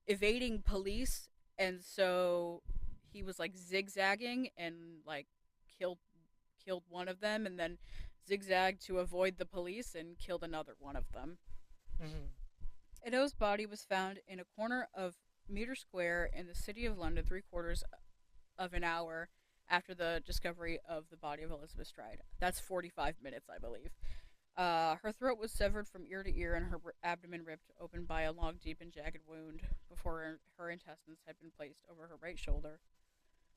evading police, and so he was like zigzagging and like killed killed one of them, and then zigzagged to avoid the police and killed another one of them. Mm-hmm. Eddowes' body was found in a corner of Meter Square in the City of London 3/4 of an hour after the discovery of the body of Elizabeth Stride. That's 45 minutes, I believe. Her throat was severed from ear to ear and her abdomen ripped open by a long, deep, and jagged wound before her intestines had been placed over her right shoulder,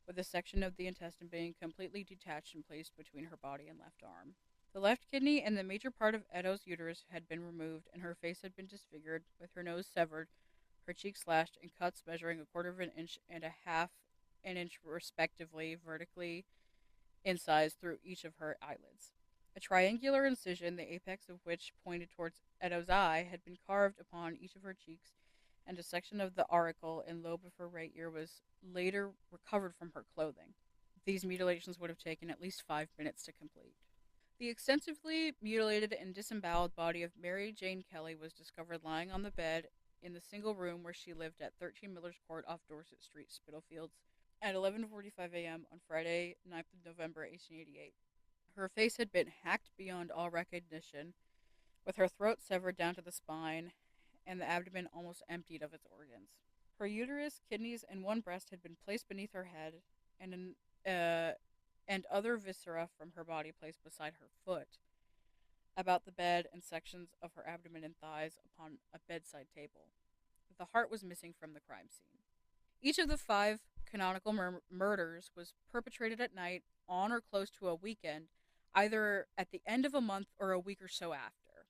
with a section of the intestine being completely detached and placed between her body and left arm. The left kidney and the major part of Eddowes' uterus had been removed, and her face had been disfigured, with her nose severed, her cheeks slashed, and cuts measuring 1/4 of an inch and 1/2 an inch, respectively, vertically incised through each of her eyelids. A triangular incision, the apex of which pointed towards Eddowes' eye, had been carved upon each of her cheeks, and a section of the auricle and lobe of her right ear was later recovered from her clothing. These mutilations would have taken at least 5 minutes to complete. The extensively mutilated and disemboweled body of Mary Jane Kelly was discovered lying on the bed in the single room where she lived at 13 Miller's Court off Dorset Street, Spitalfields, at 11:45 a.m. on Friday, 9th of November, 1888. Her face had been hacked beyond all recognition, with her throat severed down to the spine and the abdomen almost emptied of its organs. Her uterus, kidneys, and one breast had been placed beneath her head, and other viscera from her body placed beside her foot, about the bed, and sections of her abdomen and thighs upon a bedside table. The heart was missing from the crime scene. Each of the 5 canonical murders was perpetrated at night on or close to a weekend, either at the end of a month or a week or so after.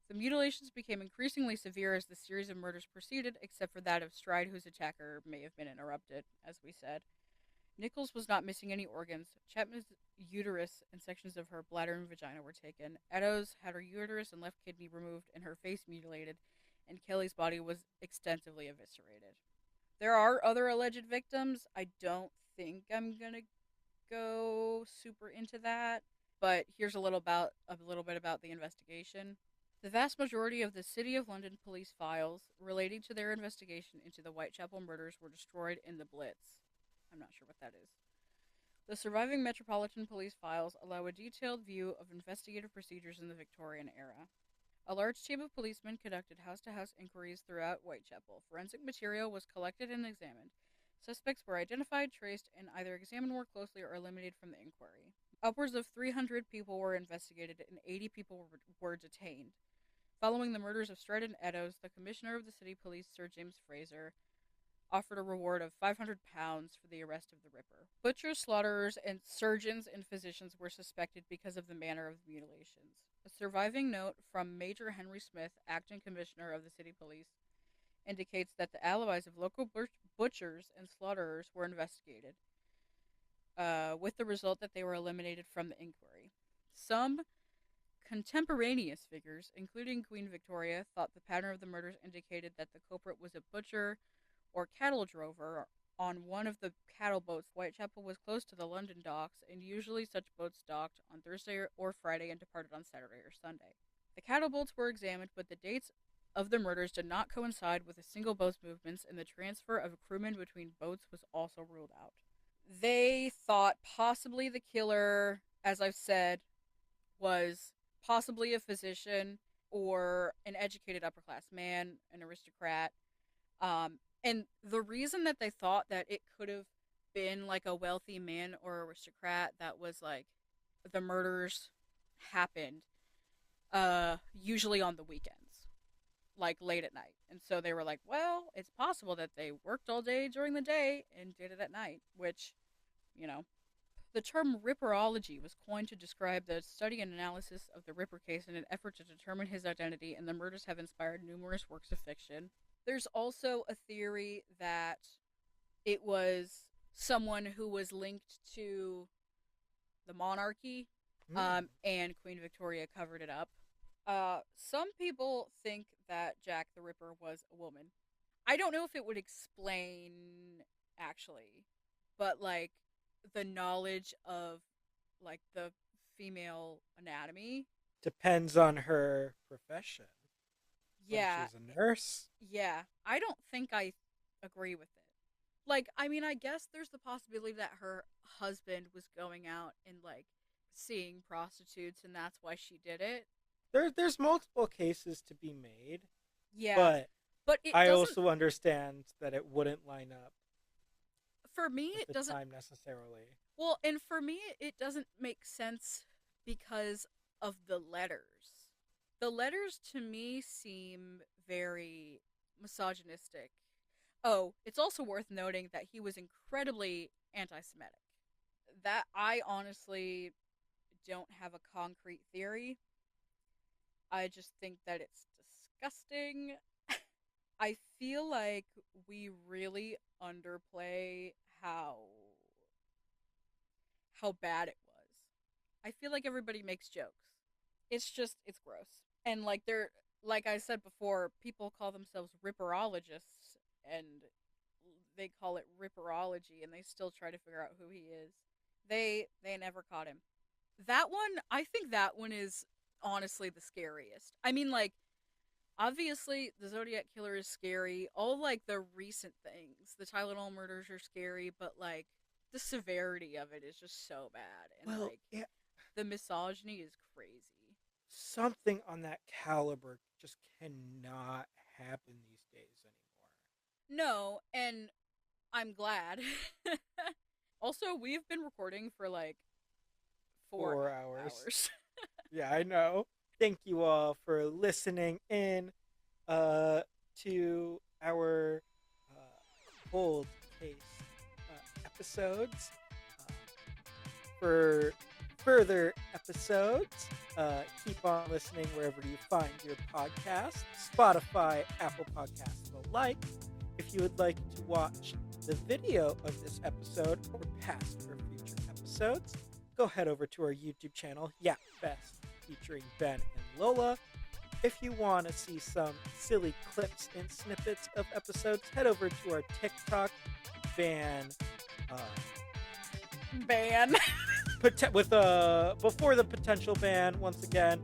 The mutilations became increasingly severe as the series of murders proceeded, except for that of Stride, whose attacker may have been interrupted, as we said. Nichols was not missing any organs. Chapman's uterus and sections of her bladder and vagina were taken. Eddowes had her uterus and left kidney removed and her face mutilated, and Kelly's body was extensively eviscerated. There are other alleged victims. I don't think I'm gonna go super into that, but here's a little bit about the investigation. The vast majority of the City of London police files relating to their investigation into the Whitechapel murders were destroyed in the Blitz. I'm not sure what that is. The surviving Metropolitan Police files allow a detailed view of investigative procedures in the Victorian era. A large team of policemen conducted house-to-house inquiries throughout Whitechapel. Forensic material was collected and examined. Suspects were identified, traced, and either examined more closely or eliminated from the inquiry. Upwards of 300 people were investigated and 80 people were detained. Following the murders of Stride and Eddowes, the Commissioner of the City Police, Sir James Fraser, offered a reward of £500 for the arrest of the Ripper. Butchers, slaughterers, and surgeons and physicians were suspected because of the manner of the mutilations. A surviving note from Major Henry Smith, acting commissioner of the city police, indicates that the alibis of local butchers and slaughterers were investigated, with the result that they were eliminated from the inquiry. Some contemporaneous figures, including Queen Victoria, thought the pattern of the murders indicated that the culprit was a butcher or cattle drover on one of the cattle boats. Whitechapel was close to the London docks, and usually such boats docked on Thursday or Friday and departed on Saturday or Sunday. The cattle boats were examined, but the dates of the murders did not coincide with a single boat's movements, and the transfer of crewmen between boats was also ruled out. They thought possibly the killer, as I've said, was possibly a physician or an educated upper class man, an aristocrat, And the reason that they thought that it could have been like a wealthy man or aristocrat that was like the murders happened usually on the weekends, like late at night. And so they were like, well, it's possible that they worked all day during the day and did it at night, which, you know, the term ripperology was coined to describe the study and analysis of the Ripper case in an effort to determine his identity, and the murders have inspired numerous works of fiction. There's also a theory that it was someone who was linked to the monarchy, and Queen Victoria covered it up. Some people think that Jack the Ripper was a woman. I don't know if it would explain, actually, but like the knowledge of like the female anatomy. Depends on her profession. Yeah. She's a nurse. Yeah. I don't think I agree with it. Like, I mean, I guess there's the possibility that her husband was going out and like seeing prostitutes and that's why she did it. There's multiple cases to be made. Yeah. But I also understand that it wouldn't line up. For me, it doesn't time necessarily. Well, and for me, it doesn't make sense because of the letters. The letters to me seem very misogynistic. Oh, it's also worth noting that he was incredibly anti-Semitic. That I honestly don't have a concrete theory. I just think that it's disgusting. I feel like we really underplay how bad it was. I feel like everybody makes jokes. It's gross. And like I said before, people call themselves ripperologists and they call it ripperology and they still try to figure out who he is. They never caught him. That one, I think that one is honestly the scariest. I mean, like, obviously the Zodiac killer is scary. All like the recent things, the Tylenol murders are scary, but like the severity of it is just so bad. And the misogyny is crazy. Something on that caliber just cannot happen these days anymore. No, and I'm glad. Also, we've been recording for like 4 hours. Yeah, I know. Thank you all for listening in to our cold case episodes. For further episodes, keep on listening wherever you find your podcasts. Spotify, Apple Podcasts, the like. If you would like to watch the video of this episode or past or future episodes, go head over to our YouTube channel, yapfest, featuring Ben and Lola. If you want to see some silly clips and snippets of episodes, head over to our TikTok, before the potential ban, once again,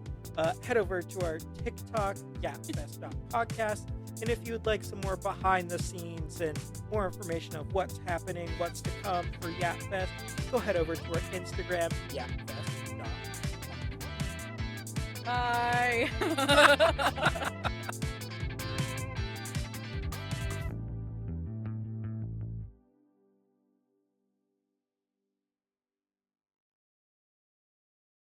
head over to our TikTok, yapfest.podcast. And if you would like some more behind the scenes and more information of what's happening, what's to come for Yapfest, go head over to our Instagram, yapfest.podcast. Bye.